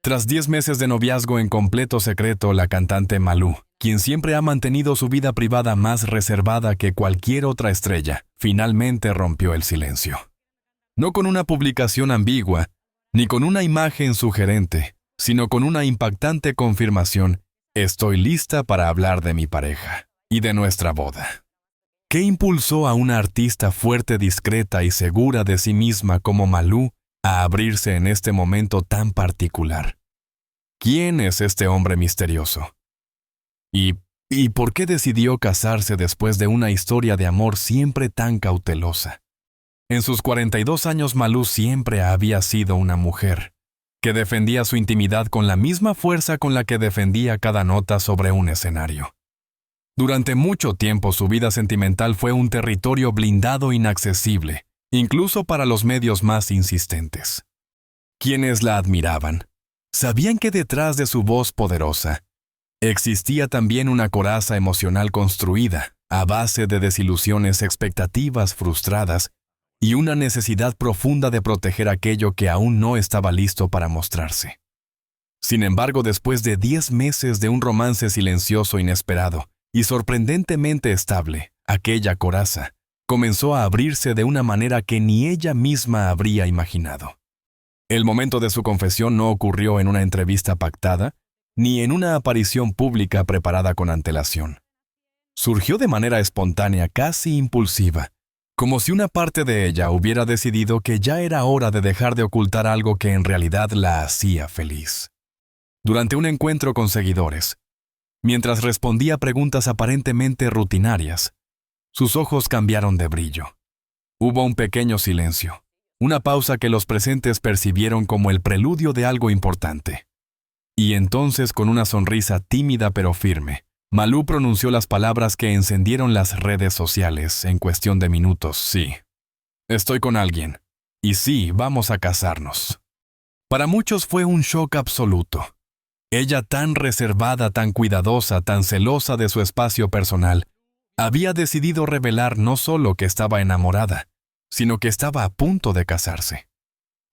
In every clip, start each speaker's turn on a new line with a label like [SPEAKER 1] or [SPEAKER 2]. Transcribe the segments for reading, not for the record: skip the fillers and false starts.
[SPEAKER 1] Tras 10 meses de noviazgo en completo secreto, la cantante Malú, quien siempre ha mantenido su vida privada más reservada que cualquier otra estrella, finalmente rompió el silencio. No con una publicación ambigua, ni con una imagen sugerente, sino con una impactante confirmación: estoy lista para hablar de mi pareja y de nuestra boda. ¿Qué impulsó a una artista fuerte, discreta y segura de sí misma como Malú a abrirse en este momento tan particular? ¿Quién es este hombre misterioso? ¿Y por qué decidió casarse después de una historia de amor siempre tan cautelosa? En sus 42 años, Malú siempre había sido una mujer que defendía su intimidad con la misma fuerza con la que defendía cada nota sobre un escenario. Durante mucho tiempo su vida sentimental fue un territorio blindado inaccesible, incluso para los medios más insistentes. Quienes la admiraban sabían que detrás de su voz poderosa existía también una coraza emocional construida a base de desilusiones, expectativas frustradas y una necesidad profunda de proteger aquello que aún no estaba listo para mostrarse. Sin embargo, después de 10 meses de un romance silencioso, inesperado y sorprendentemente estable, aquella coraza comenzó a abrirse de una manera que ni ella misma habría imaginado. El momento de su confesión no ocurrió en una entrevista pactada, ni en una aparición pública preparada con antelación. Surgió de manera espontánea, casi impulsiva, como si una parte de ella hubiera decidido que ya era hora de dejar de ocultar algo que en realidad la hacía feliz. Durante un encuentro con seguidores, mientras respondía preguntas aparentemente rutinarias, sus ojos cambiaron de brillo. Hubo un pequeño silencio, una pausa que los presentes percibieron como el preludio de algo importante. Y entonces, con una sonrisa tímida pero firme, Malú pronunció las palabras que encendieron las redes sociales en cuestión de minutos. Sí, estoy con alguien. Y sí, vamos a casarnos. Para muchos fue un shock absoluto. Ella, tan reservada, tan cuidadosa, tan celosa de su espacio personal, había decidido revelar no solo que estaba enamorada, sino que estaba a punto de casarse.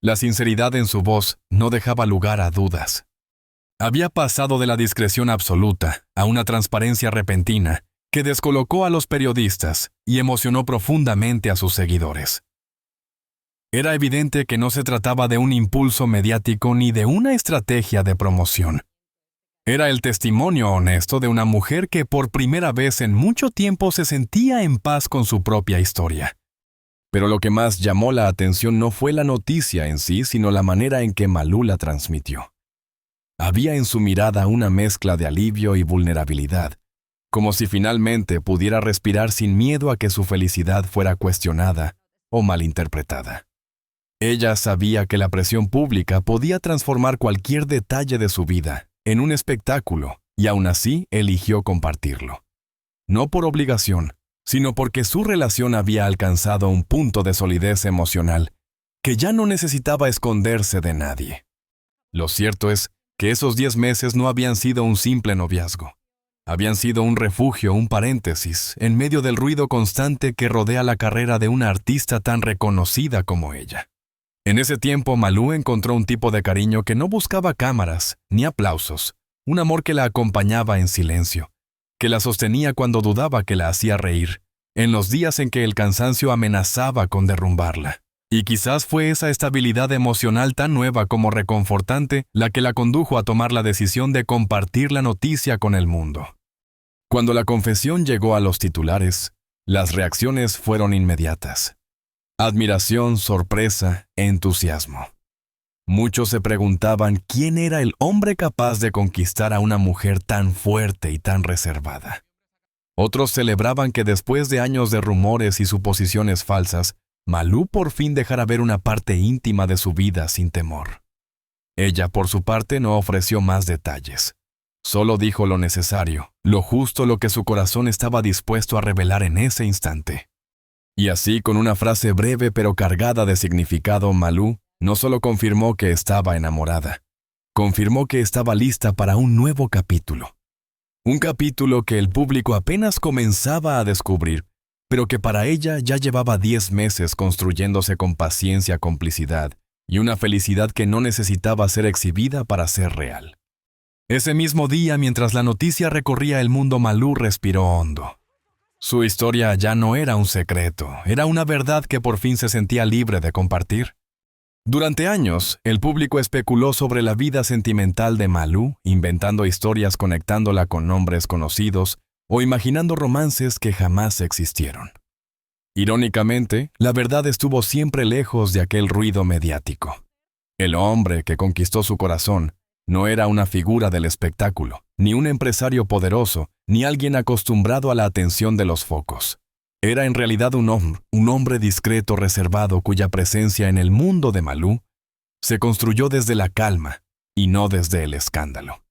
[SPEAKER 1] La sinceridad en su voz no dejaba lugar a dudas. Había pasado de la discreción absoluta a una transparencia repentina que descolocó a los periodistas y emocionó profundamente a sus seguidores. Era evidente que no se trataba de un impulso mediático ni de una estrategia de promoción. Era el testimonio honesto de una mujer que por primera vez en mucho tiempo se sentía en paz con su propia historia. Pero lo que más llamó la atención no fue la noticia en sí, sino la manera en que Malú la transmitió. Había en su mirada una mezcla de alivio y vulnerabilidad, como si finalmente pudiera respirar sin miedo a que su felicidad fuera cuestionada o malinterpretada. Ella sabía que la presión pública podía transformar cualquier detalle de su vida en un espectáculo, y aún así eligió compartirlo. No por obligación, sino porque su relación había alcanzado un punto de solidez emocional que ya no necesitaba esconderse de nadie. Lo cierto es que esos 10 meses no habían sido un simple noviazgo. Habían sido un refugio, un paréntesis, en medio del ruido constante que rodea la carrera de una artista tan reconocida como ella. En ese tiempo, Malú encontró un tipo de cariño que no buscaba cámaras ni aplausos, un amor que la acompañaba en silencio, que la sostenía cuando dudaba, que la hacía reír, en los días en que el cansancio amenazaba con derrumbarla. Y quizás fue esa estabilidad emocional tan nueva como reconfortante la que la condujo a tomar la decisión de compartir la noticia con el mundo. Cuando la confesión llegó a los titulares, las reacciones fueron inmediatas. Admiración, sorpresa, entusiasmo. Muchos se preguntaban quién era el hombre capaz de conquistar a una mujer tan fuerte y tan reservada. Otros celebraban que después de años de rumores y suposiciones falsas, Malú por fin dejara ver una parte íntima de su vida sin temor. Ella, por su parte, no ofreció más detalles. Solo dijo lo necesario, lo justo, lo que su corazón estaba dispuesto a revelar en ese instante. Y así, con una frase breve pero cargada de significado, Malú no solo confirmó que estaba enamorada, confirmó que estaba lista para un nuevo capítulo. Un capítulo que el público apenas comenzaba a descubrir, pero que para ella ya llevaba 10 meses construyéndose con paciencia, complicidad y una felicidad que no necesitaba ser exhibida para ser real. Ese mismo día, mientras la noticia recorría el mundo, Malú respiró hondo. Su historia ya no era un secreto, era una verdad que por fin se sentía libre de compartir. Durante años, el público especuló sobre la vida sentimental de Malú, inventando historias conectándola con nombres conocidos o imaginando romances que jamás existieron. Irónicamente, la verdad estuvo siempre lejos de aquel ruido mediático. El hombre que conquistó su corazón no era una figura del espectáculo, ni un empresario poderoso, ni alguien acostumbrado a la atención de los focos. Era en realidad un hombre discreto, reservado, cuya presencia en el mundo de Malú se construyó desde la calma y no desde el escándalo.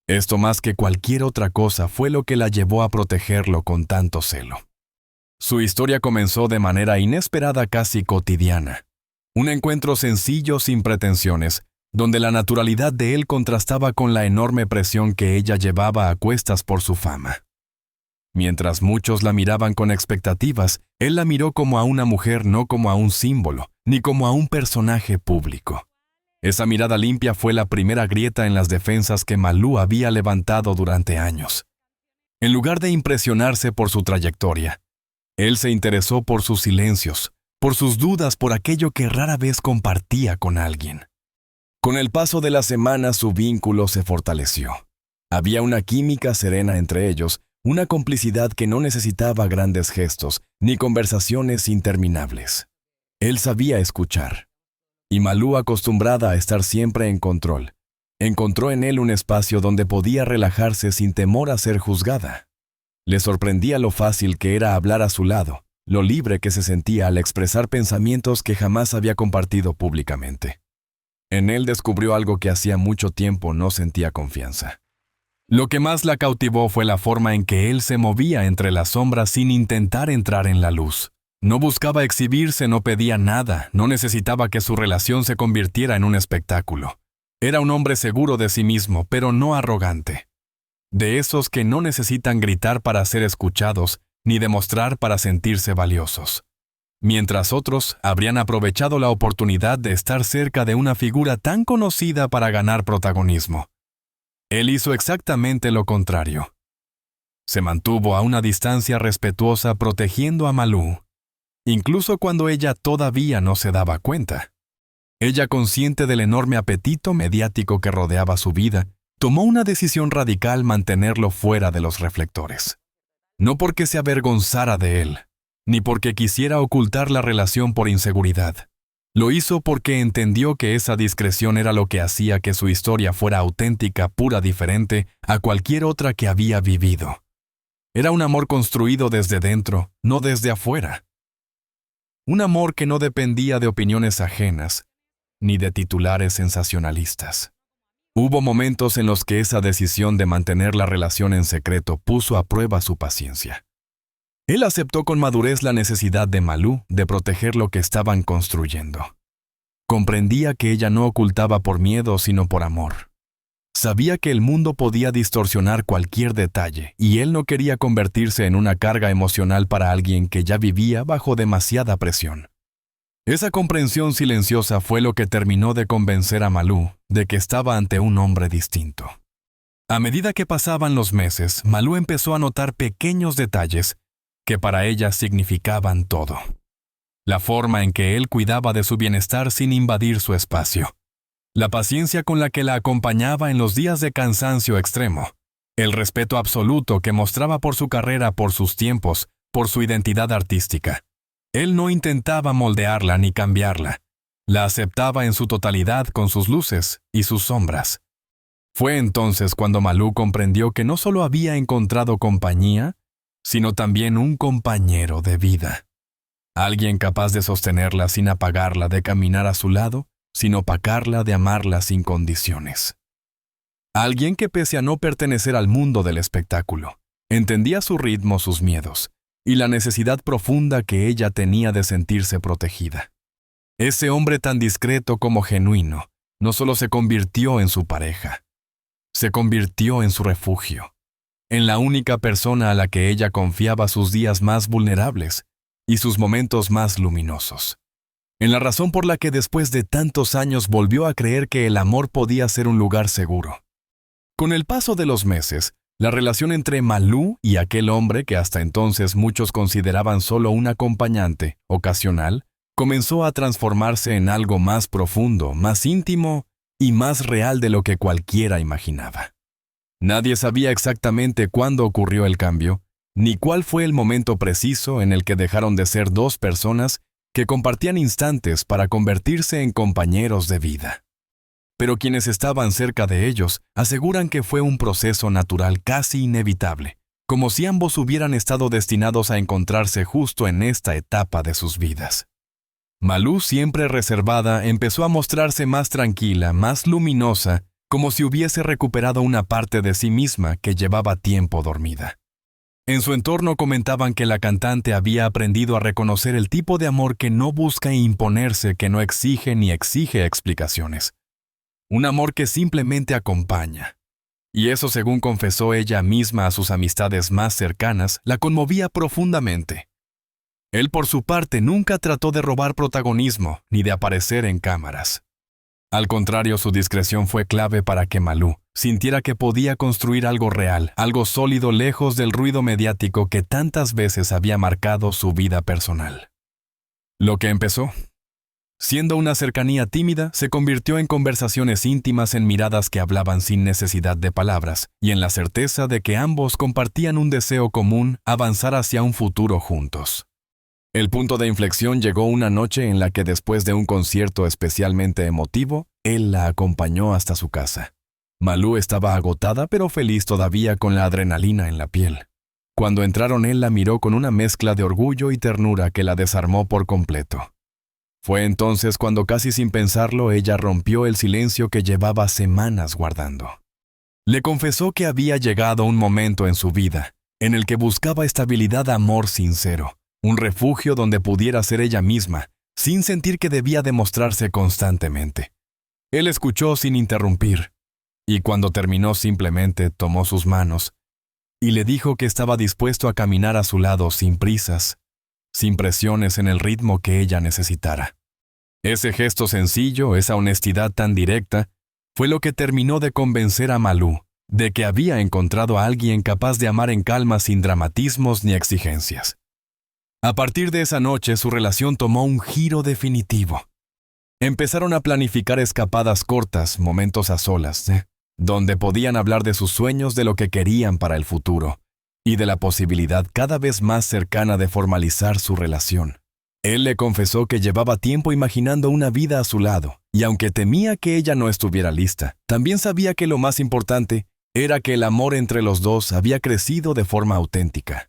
[SPEAKER 1] Esto más que cualquier otra cosa fue lo que la llevó a protegerlo con tanto celo. Su historia comenzó de manera inesperada, casi cotidiana. Un encuentro sencillo sin pretensiones, donde la naturalidad de él contrastaba con la enorme presión que ella llevaba a cuestas por su fama. Mientras muchos la miraban con expectativas, él la miró como a una mujer, no como a un símbolo, ni como a un personaje público. Esa mirada limpia fue la primera grieta en las defensas que Malú había levantado durante años. En lugar de impresionarse por su trayectoria, él se interesó por sus silencios, por sus dudas, por aquello que rara vez compartía con alguien. Con el paso de las semanas, su vínculo se fortaleció. Había una química serena entre ellos, una complicidad que no necesitaba grandes gestos ni conversaciones interminables. Él sabía escuchar. Y Malú, acostumbrada a estar siempre en control, encontró en él un espacio donde podía relajarse sin temor a ser juzgada. Le sorprendía lo fácil que era hablar a su lado, lo libre que se sentía al expresar pensamientos que jamás había compartido públicamente. En él descubrió algo que hacía mucho tiempo no sentía confianza. Lo que más la cautivó fue la forma en que él se movía entre las sombras sin intentar entrar en la luz. No buscaba exhibirse, no pedía nada, no necesitaba que su relación se convirtiera en un espectáculo. Era un hombre seguro de sí mismo, pero no arrogante. De esos que no necesitan gritar para ser escuchados, ni demostrar para sentirse valiosos. Mientras otros habrían aprovechado la oportunidad de estar cerca de una figura tan conocida para ganar protagonismo. Él hizo exactamente lo contrario. Se mantuvo a una distancia respetuosa, protegiendo a Malú, incluso cuando ella todavía no se daba cuenta. Ella, consciente del enorme apetito mediático que rodeaba su vida, tomó una decisión radical: mantenerlo fuera de los reflectores. No porque se avergonzara de él, ni porque quisiera ocultar la relación por inseguridad. Lo hizo porque entendió que esa discreción era lo que hacía que su historia fuera auténtica, pura, diferente a cualquier otra que había vivido. Era un amor construido desde dentro, no desde afuera. Un amor que no dependía de opiniones ajenas, ni de titulares sensacionalistas. Hubo momentos en los que esa decisión de mantener la relación en secreto puso a prueba su paciencia. Él aceptó con madurez la necesidad de Malú de proteger lo que estaban construyendo. Comprendía que ella no ocultaba por miedo, sino por amor. Sabía que el mundo podía distorsionar cualquier detalle, y él no quería convertirse en una carga emocional para alguien que ya vivía bajo demasiada presión. Esa comprensión silenciosa fue lo que terminó de convencer a Malú de que estaba ante un hombre distinto. A medida que pasaban los meses, Malú empezó a notar pequeños detalles que para ella significaban todo. La forma en que él cuidaba de su bienestar sin invadir su espacio. La paciencia con la que la acompañaba en los días de cansancio extremo. El respeto absoluto que mostraba por su carrera, por sus tiempos, por su identidad artística. Él no intentaba moldearla ni cambiarla. La aceptaba en su totalidad, con sus luces y sus sombras. Fue entonces cuando Malú comprendió que no solo había encontrado compañía, sino también un compañero de vida. Alguien capaz de sostenerla sin apagarla, de caminar a su lado, sin opacarla, de amarla sin condiciones. Alguien que, pese a no pertenecer al mundo del espectáculo, entendía su ritmo, sus miedos, y la necesidad profunda que ella tenía de sentirse protegida. Ese hombre tan discreto como genuino, no solo se convirtió en su pareja, se convirtió en su refugio, en la única persona a la que ella confiaba sus días más vulnerables y sus momentos más luminosos. en la razón por la que después de tantos años volvió a creer que el amor podía ser un lugar seguro. Con el paso de los meses, la relación entre Malú y aquel hombre que hasta entonces muchos consideraban solo un acompañante ocasional, comenzó a transformarse en algo más profundo, más íntimo y más real de lo que cualquiera imaginaba. Nadie sabía exactamente cuándo ocurrió el cambio, ni cuál fue el momento preciso en el que dejaron de ser dos personas que compartían instantes para convertirse en compañeros de vida. Pero quienes estaban cerca de ellos aseguran que fue un proceso natural casi inevitable, como si ambos hubieran estado destinados a encontrarse justo en esta etapa de sus vidas. Malú, siempre reservada, empezó a mostrarse más tranquila, más luminosa, como si hubiese recuperado una parte de sí misma que llevaba tiempo dormida. En su entorno comentaban que la cantante había aprendido a reconocer el tipo de amor que no busca imponerse, que no exige ni exige explicaciones. Un amor que simplemente acompaña. Y eso, según confesó ella misma a sus amistades más cercanas, la conmovía profundamente. Él, por su parte, nunca trató de robar protagonismo ni de aparecer en cámaras. Al contrario, su discreción fue clave para que Malú sintiera que podía construir algo real, algo sólido lejos del ruido mediático que tantas veces había marcado su vida personal. Lo que empezó, siendo una cercanía tímida, se convirtió en conversaciones íntimas, en miradas que hablaban sin necesidad de palabras, y en la certeza de que ambos compartían un deseo común: avanzar hacia un futuro juntos. El punto de inflexión llegó una noche en la que, después de un concierto especialmente emotivo, él la acompañó hasta su casa. Malú estaba agotada pero feliz todavía, con la adrenalina en la piel. Cuando entraron, él la miró con una mezcla de orgullo y ternura que la desarmó por completo. Fue entonces cuando, casi sin pensarlo, ella rompió el silencio que llevaba semanas guardando. Le confesó que había llegado un momento en su vida en el que buscaba estabilidad, amor sincero, un refugio donde pudiera ser ella misma, sin sentir que debía demostrarse constantemente. Él escuchó sin interrumpir, y cuando terminó simplemente tomó sus manos y le dijo que estaba dispuesto a caminar a su lado sin prisas, sin presiones, en el ritmo que ella necesitara. Ese gesto sencillo, esa honestidad tan directa, fue lo que terminó de convencer a Malú de que había encontrado a alguien capaz de amar en calma, sin dramatismos ni exigencias. A partir de esa noche, su relación tomó un giro definitivo. Empezaron a planificar escapadas cortas, momentos a solas, donde podían hablar de sus sueños, de lo que querían para el futuro, y de la posibilidad cada vez más cercana de formalizar su relación. Él le confesó que llevaba tiempo imaginando una vida a su lado, y aunque temía que ella no estuviera lista, también sabía que lo más importante era que el amor entre los dos había crecido de forma auténtica.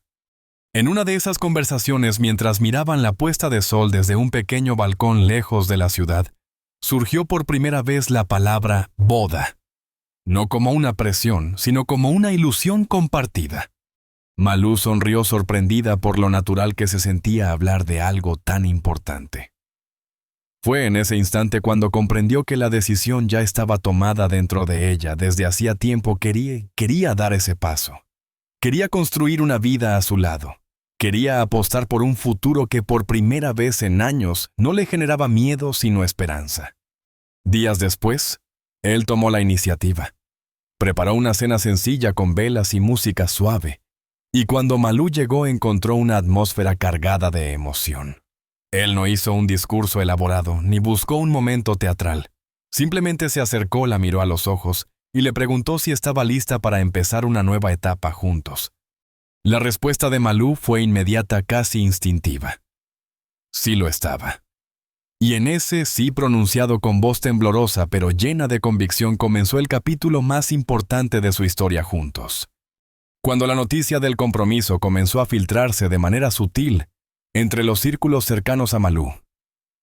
[SPEAKER 1] En una de esas conversaciones, mientras miraban la puesta de sol desde un pequeño balcón lejos de la ciudad, surgió por primera vez la palabra boda. No como una presión, sino como una ilusión compartida. Malú sonrió, sorprendida por lo natural que se sentía hablar de algo tan importante. Fue en ese instante cuando comprendió que la decisión ya estaba tomada dentro de ella. Desde hacía tiempo quería dar ese paso. Quería construir una vida a su lado. Quería apostar por un futuro que por primera vez en años no le generaba miedo sino esperanza. Días después, él tomó la iniciativa. Preparó una cena sencilla con velas y música suave, y cuando Malú llegó encontró una atmósfera cargada de emoción. Él no hizo un discurso elaborado ni buscó un momento teatral. Simplemente se acercó, la miró a los ojos y le preguntó si estaba lista para empezar una nueva etapa juntos. La respuesta de Malú fue inmediata, casi instintiva. Sí lo estaba. Y en ese sí pronunciado con voz temblorosa pero llena de convicción comenzó el capítulo más importante de su historia juntos. Cuando la noticia del compromiso comenzó a filtrarse de manera sutil entre los círculos cercanos a Malú,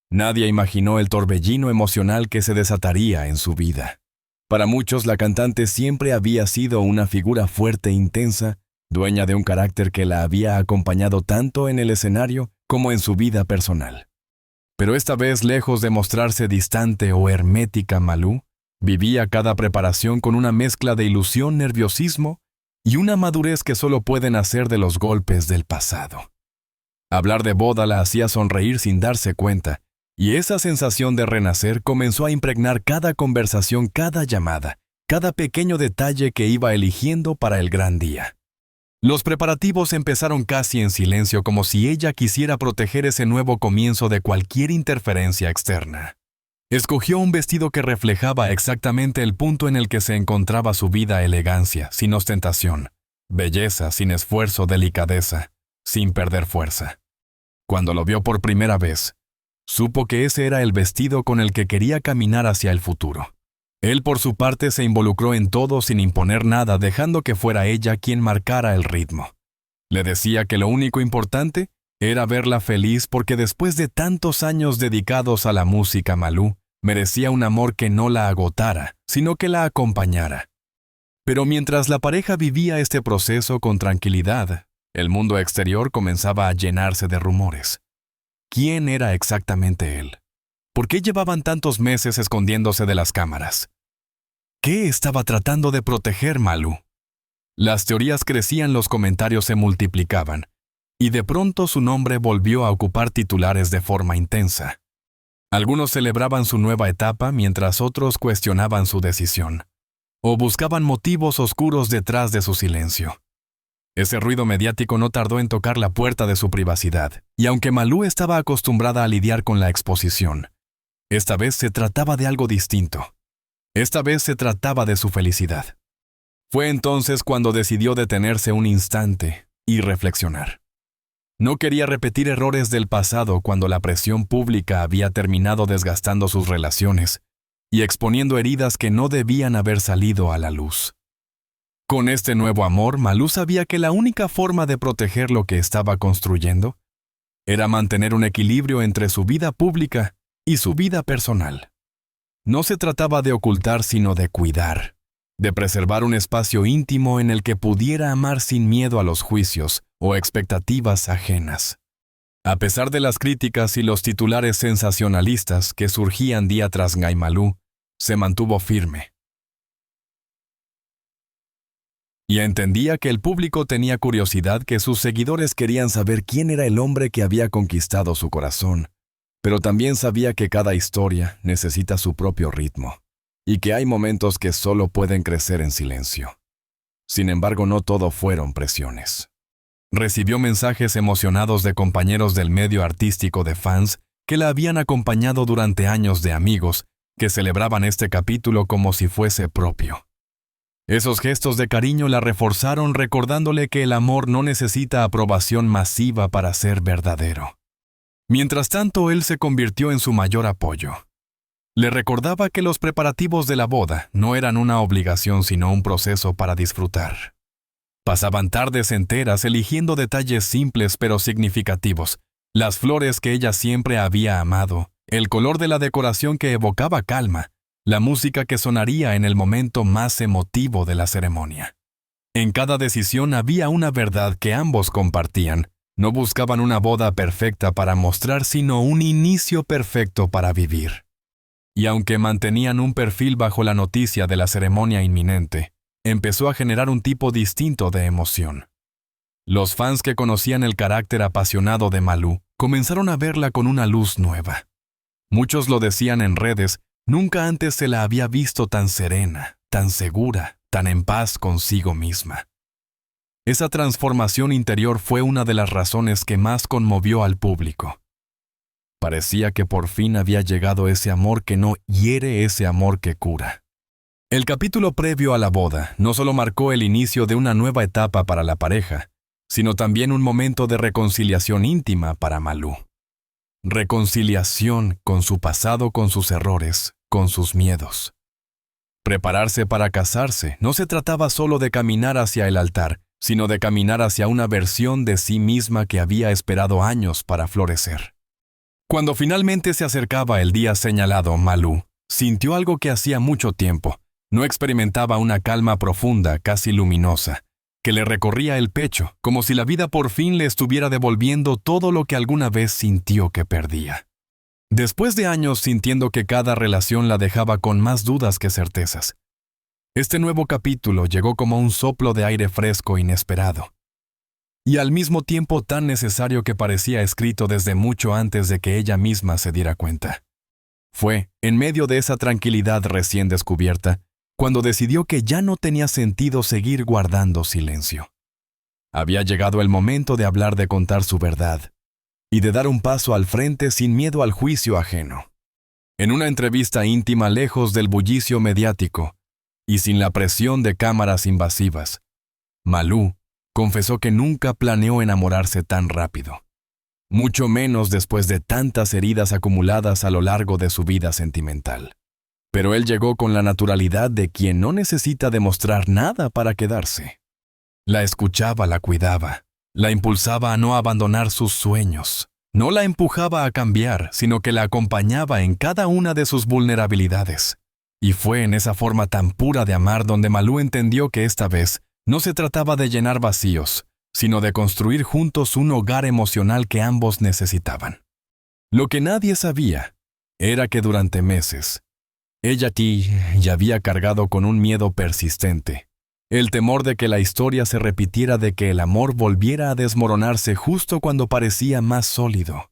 [SPEAKER 1] nadie imaginó el torbellino emocional que se desataría en su vida. Para muchos, la cantante siempre había sido una figura fuerte e intensa, dueña de un carácter que la había acompañado tanto en el escenario como en su vida personal. Pero esta vez, lejos de mostrarse distante o hermética, Malú vivía cada preparación con una mezcla de ilusión, nerviosismo y una madurez que solo puede nacer de los golpes del pasado. Hablar de boda la hacía sonreír sin darse cuenta, Y esa sensación de renacer comenzó a impregnar cada conversación, cada llamada, cada pequeño detalle que iba eligiendo para el gran día. Los preparativos empezaron casi en silencio, como si ella quisiera proteger ese nuevo comienzo de cualquier interferencia externa. Escogió un vestido que reflejaba exactamente el punto en el que se encontraba su vida: elegancia, sin ostentación, belleza, sin esfuerzo, delicadeza, sin perder fuerza. Cuando lo vio por primera vez, supo que ese era el vestido con el que quería caminar hacia el futuro. Él, por su parte, se involucró en todo sin imponer nada, dejando que fuera ella quien marcara el ritmo. Le decía que lo único importante era verla feliz, porque después de tantos años dedicados a la música, Malú merecía un amor que no la agotara, sino que la acompañara. Pero mientras la pareja vivía este proceso con tranquilidad, el mundo exterior comenzaba a llenarse de rumores. ¿Quién era exactamente él? ¿Por qué llevaban tantos meses escondiéndose de las cámaras? ¿Qué estaba tratando de proteger Malú? Las teorías crecían, los comentarios se multiplicaban, y de pronto su nombre volvió a ocupar titulares de forma intensa. Algunos celebraban su nueva etapa, mientras otros cuestionaban su decisión, o buscaban motivos oscuros detrás de su silencio. Ese ruido mediático no tardó en tocar la puerta de su privacidad, y aunque Malú estaba acostumbrada a lidiar con la exposición, esta vez se trataba de algo distinto. Esta vez se trataba de su felicidad. Fue entonces cuando decidió detenerse un instante y reflexionar. No quería repetir errores del pasado, cuando la presión pública había terminado desgastando sus relaciones y exponiendo heridas que no debían haber salido a la luz. Con este nuevo amor, Malú sabía que la única forma de proteger lo que estaba construyendo era mantener un equilibrio entre su vida pública y su vida personal. No se trataba de ocultar, sino de cuidar, de preservar un espacio íntimo en el que pudiera amar sin miedo a los juicios o expectativas ajenas. A pesar de las críticas y los titulares sensacionalistas que surgían día tras día, Malú se mantuvo firme. Y entendía que el público tenía curiosidad, que sus seguidores querían saber quién era el hombre que había conquistado su corazón. Pero también sabía que cada historia necesita su propio ritmo, y que hay momentos que solo pueden crecer en silencio. Sin embargo, no todo fueron presiones. Recibió mensajes emocionados de compañeros del medio artístico, de fans que la habían acompañado durante años, de amigos que celebraban este capítulo como si fuese propio. Esos gestos de cariño la reforzaron, recordándole que el amor no necesita aprobación masiva para ser verdadero. Mientras tanto, él se convirtió en su mayor apoyo. Le recordaba que los preparativos de la boda no eran una obligación, sino un proceso para disfrutar. Pasaban tardes enteras eligiendo detalles simples pero significativos, las flores que ella siempre había amado, el color de la decoración que evocaba calma, la música que sonaría en el momento más emotivo de la ceremonia. En cada decisión había una verdad que ambos compartían. No buscaban una boda perfecta para mostrar, sino un inicio perfecto para vivir. Y aunque mantenían un perfil bajo la noticia de la ceremonia inminente, empezó a generar un tipo distinto de emoción. Los fans que conocían el carácter apasionado de Malú comenzaron a verla con una luz nueva. Muchos lo decían en redes: nunca antes se la había visto tan serena, tan segura, tan en paz consigo misma. Esa transformación interior fue una de las razones que más conmovió al público. Parecía que por fin había llegado ese amor que no hiere, ese amor que cura. El capítulo previo a la boda no solo marcó el inicio de una nueva etapa para la pareja, sino también un momento de reconciliación íntima para Malú. Reconciliación con su pasado, con sus errores, con sus miedos. Prepararse para casarse no se trataba solo de caminar hacia el altar, sino de caminar hacia una versión de sí misma que había esperado años para florecer. Cuando finalmente se acercaba el día señalado, Malú sintió algo que hacía mucho tiempo. No experimentaba una calma profunda, casi luminosa, que le recorría el pecho, como si la vida por fin le estuviera devolviendo todo lo que alguna vez sintió que perdía. Después de años sintiendo que cada relación la dejaba con más dudas que certezas, este nuevo capítulo llegó como un soplo de aire fresco inesperado. y al mismo tiempo tan necesario que parecía escrito desde mucho antes de que ella misma se diera cuenta. Fue, en medio de esa tranquilidad recién descubierta, cuando decidió que ya no tenía sentido seguir guardando silencio. Había llegado el momento de hablar, de contar su verdad, y de dar un paso al frente sin miedo al juicio ajeno. En una entrevista íntima lejos del bullicio mediático y sin la presión de cámaras invasivas, Malú confesó que nunca planeó enamorarse tan rápido, mucho menos después de tantas heridas acumuladas a lo largo de su vida sentimental. Pero él llegó con la naturalidad de quien no necesita demostrar nada para quedarse. La escuchaba, la cuidaba, la impulsaba a no abandonar sus sueños. No la empujaba a cambiar, sino que la acompañaba en cada una de sus vulnerabilidades. Y fue en esa forma tan pura de amar donde Malú entendió que esta vez no se trataba de llenar vacíos, sino de construir juntos un hogar emocional que ambos necesitaban. Lo que nadie sabía era que durante meses, ella ya había cargado con un miedo persistente, el temor de que la historia se repitiera, de que el amor volviera a desmoronarse justo cuando parecía más sólido.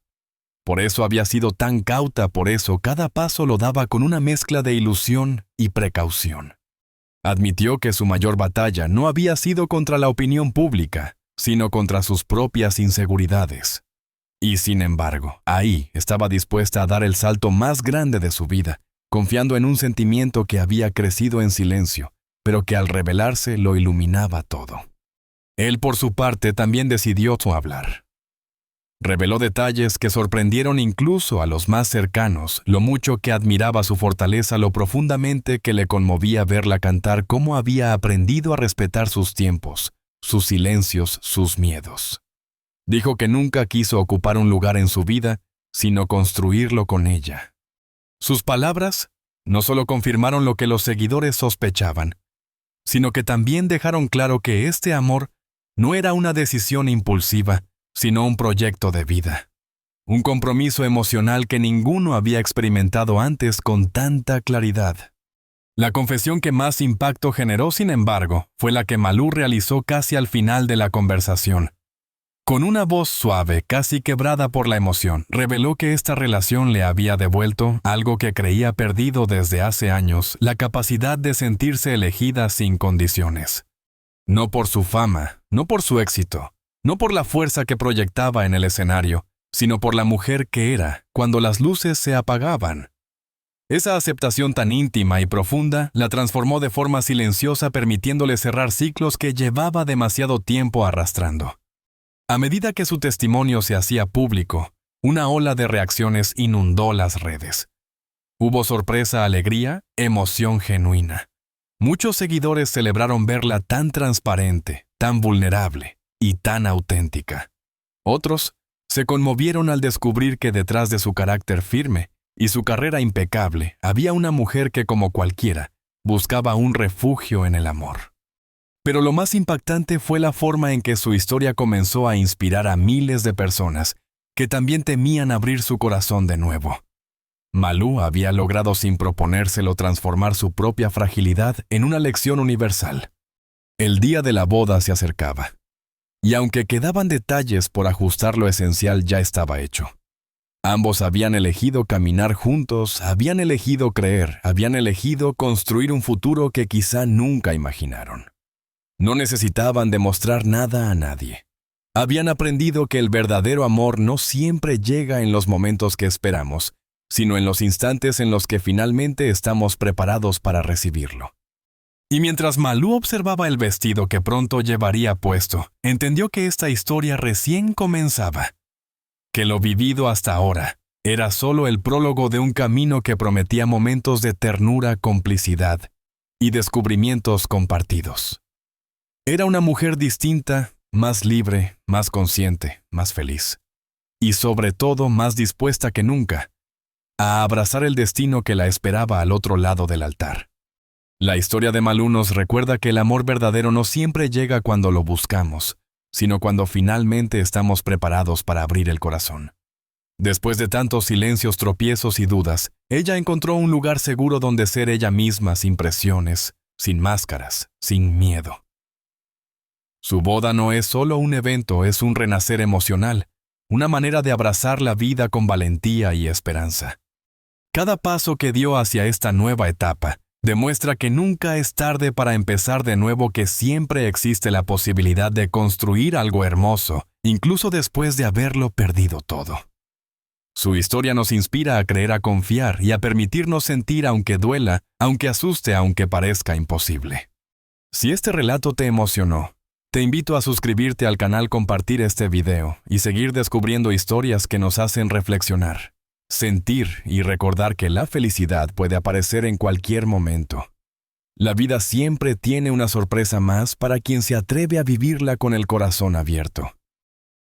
[SPEAKER 1] Por eso había sido tan cauta, por eso cada paso lo daba con una mezcla de ilusión y precaución. Admitió que su mayor batalla no había sido contra la opinión pública, sino contra sus propias inseguridades. Y sin embargo, ahí estaba dispuesta a dar el salto más grande de su vida, confiando en un sentimiento que había crecido en silencio, pero que al revelarse lo iluminaba todo. Él, por su parte, también decidió hablar. Reveló detalles que sorprendieron incluso a los más cercanos, lo mucho que admiraba su fortaleza, lo profundamente que le conmovía verla cantar, cómo había aprendido a respetar sus tiempos, sus silencios, sus miedos. Dijo que nunca quiso ocupar un lugar en su vida, sino construirlo con ella. Sus palabras no solo confirmaron lo que los seguidores sospechaban, sino que también dejaron claro que este amor no era una decisión impulsiva, sino un proyecto de vida. Un compromiso emocional que ninguno había experimentado antes con tanta claridad. La confesión que más impacto generó, sin embargo, fue la que Malú realizó casi al final de la conversación. Con una voz suave, casi quebrada por la emoción, reveló que esta relación le había devuelto algo que creía perdido desde hace años: la capacidad de sentirse elegida sin condiciones. No por su fama, no por su éxito, no por la fuerza que proyectaba en el escenario, sino por la mujer que era cuando las luces se apagaban. Esa aceptación tan íntima y profunda la transformó de forma silenciosa, permitiéndole cerrar ciclos que llevaba demasiado tiempo arrastrando. A medida que su testimonio se hacía público, una ola de reacciones inundó las redes. Hubo sorpresa, alegría, emoción genuina. Muchos seguidores celebraron verla tan transparente, tan vulnerable y tan auténtica. Otros se conmovieron al descubrir que detrás de su carácter firme y su carrera impecable había una mujer que, como cualquiera, buscaba un refugio en el amor. Pero lo más impactante fue la forma en que su historia comenzó a inspirar a miles de personas que también temían abrir su corazón de nuevo. Malú había logrado, sin proponérselo, transformar su propia fragilidad en una lección universal. El día de la boda se acercaba, y aunque quedaban detalles por ajustar, lo esencial ya estaba hecho. Ambos habían elegido caminar juntos, habían elegido creer, habían elegido construir un futuro que quizá nunca imaginaron. No necesitaban demostrar nada a nadie. Habían aprendido que el verdadero amor no siempre llega en los momentos que esperamos, sino en los instantes en los que finalmente estamos preparados para recibirlo. Y mientras Malú observaba el vestido que pronto llevaría puesto, entendió que esta historia recién comenzaba, que lo vivido hasta ahora era solo el prólogo de un camino que prometía momentos de ternura, complicidad y descubrimientos compartidos. Era una mujer distinta, más libre, más consciente, más feliz. Y sobre todo más dispuesta que nunca a abrazar el destino que la esperaba al otro lado del altar. La historia de Malú nos recuerda que el amor verdadero no siempre llega cuando lo buscamos, sino cuando finalmente estamos preparados para abrir el corazón. Después de tantos silencios, tropiezos y dudas, ella encontró un lugar seguro donde ser ella misma, sin presiones, sin máscaras, sin miedo. Su boda no es solo un evento, es un renacer emocional, una manera de abrazar la vida con valentía y esperanza. Cada paso que dio hacia esta nueva etapa demuestra que nunca es tarde para empezar de nuevo, que siempre existe la posibilidad de construir algo hermoso, incluso después de haberlo perdido todo. Su historia nos inspira a creer, a confiar y a permitirnos sentir, aunque duela, aunque asuste, aunque parezca imposible. Si este relato te emocionó, te invito a suscribirte al canal, compartir este video y seguir descubriendo historias que nos hacen reflexionar, sentir y recordar que la felicidad puede aparecer en cualquier momento. La vida siempre tiene una sorpresa más para quien se atreve a vivirla con el corazón abierto.